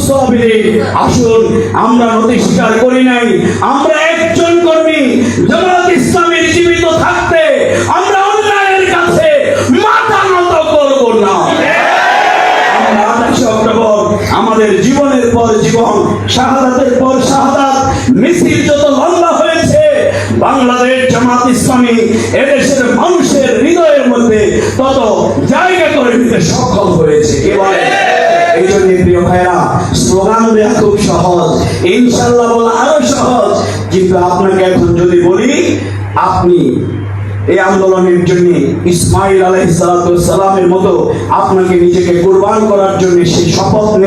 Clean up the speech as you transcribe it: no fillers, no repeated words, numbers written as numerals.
মুস্তাফির। আসুন আমরা নতি স্বীকার করি নাই, আমরা একজন কর্মী জামাত ইসলামীর জীবিত থাকতে আমরা অন্যায়ের কাছে মাথা নত করব না। আমরা 28 অক্টোবর আমাদের জীবনের পর জীবন, শাহাদাতের পর শাহাদাত মিছিল যত লম্বা হয়েছে, বাংলাদেশ জামাত ইসলামী এদেশের মানুষের হৃদয়ের মধ্যে তত জায়গা করে নিতে সক্ষম হয়েছে। এবার এই জন্য প্রিয় ভাইরা, স্লোগান দেওয়া খুব সহজ, ইনশাআল্লাহ বলা আরো সহজ, কিন্তু আপনাকে এখন যদি বলি আপনি এই আন্দোলনের জন্য ইসমাইল আলাইহিস সালামের মতো আপনাকে নিজেকে কুরবান করার জন্য সেই শপথ